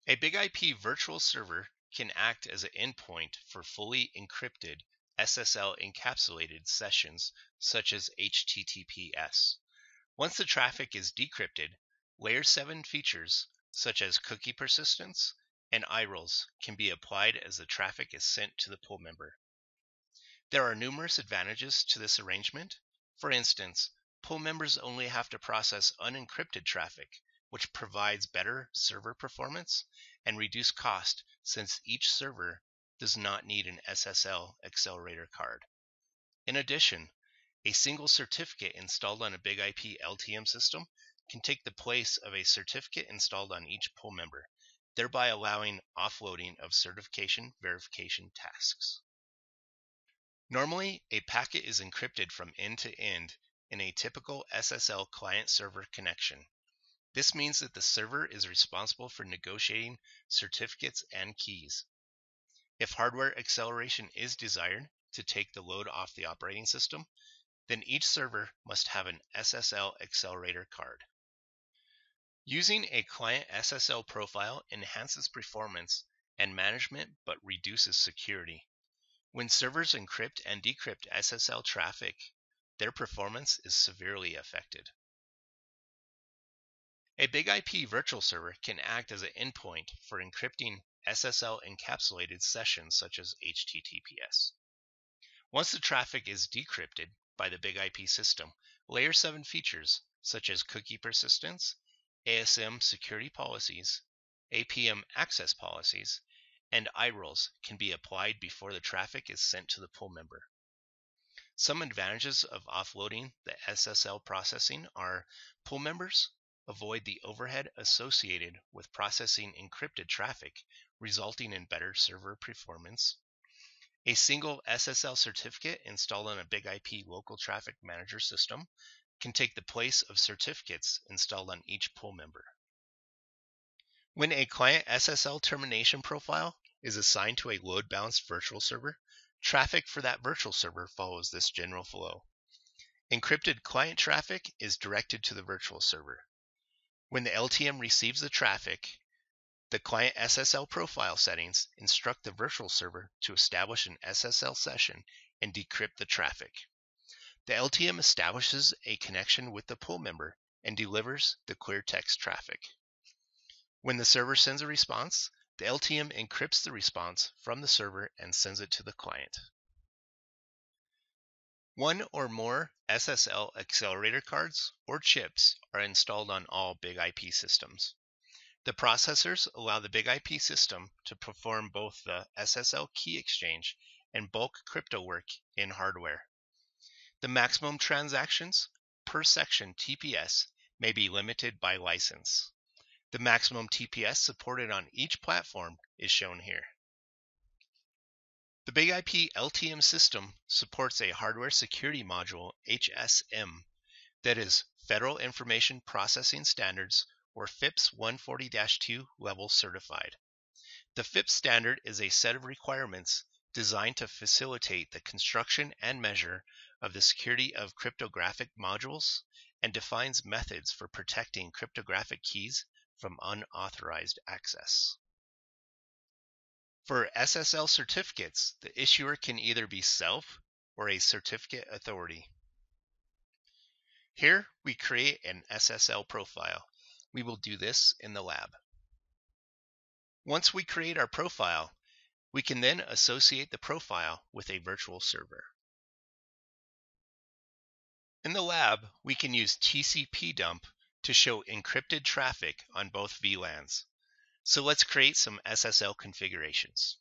A big IP virtual server can act as an endpoint for fully encrypted SSL encapsulated sessions such as HTTPS. Once the traffic is decrypted, Layer 7 features such as cookie persistence and iRoles can be applied as the traffic is sent to the pool member. There are numerous advantages to this arrangement. For instance, pool members only have to process unencrypted traffic, which provides better server performance and reduced cost since each server does not need an SSL accelerator card. In addition, a single certificate installed on a big IP LTM system can take the place of a certificate installed on each pool member, thereby allowing offloading of certification verification tasks. Normally, a packet is encrypted from end to end in a typical SSL client-server connection. This means that the server is responsible for negotiating certificates and keys. If hardware acceleration is desired to take the load off the operating system, then each server must have an SSL accelerator card. Using a client SSL profile enhances performance and management but reduces security. When servers encrypt and decrypt SSL traffic, their performance is severely affected. A big IP virtual server can act as an endpoint for encrypting SSL encapsulated sessions such as HTTPS. Once the traffic is decrypted by the big IP system, Layer 7 features such as cookie persistence, ASM security policies, APM access policies, and iRoles can be applied before the traffic is sent to the pool member. Some advantages of offloading the SSL processing are pool members avoid the overhead associated with processing encrypted traffic, resulting in better server performance. A single SSL certificate installed on a big IP local traffic manager system can take the place of certificates installed on each pool member. When a client SSL termination profile is assigned to a load-balanced virtual server, traffic for that virtual server follows this general flow. Encrypted client traffic is directed to the virtual server. When the LTM receives the traffic, the client SSL profile settings instruct the virtual server to establish an SSL session and decrypt the traffic. The LTM establishes a connection with the pool member and delivers the clear text traffic. When the server sends a response, the LTM encrypts the response from the server and sends it to the client. One or more SSL accelerator cards or chips are installed on all big IP systems. The processors allow the big IP system to perform both the SSL key exchange and bulk crypto work in hardware. The maximum transactions per section TPS may be limited by license. The maximum TPS supported on each platform is shown here. The big IP LTM system supports a hardware security module HSM that is Federal Information Processing Standards or FIPS 140-2 level certified. The FIPS standard is a set of requirements designed to facilitate the construction and measure of the security of cryptographic modules and defines methods for protecting cryptographic keys from unauthorized access. For SSL certificates, the issuer can either be self or a certificate authority. Here we create an SSL profile. We will do this in the lab. Once we create our profile, we can then associate the profile with a virtual server. In the lab, we can use TCP dump to show encrypted traffic on both VLANs. So let's create some SSL configurations.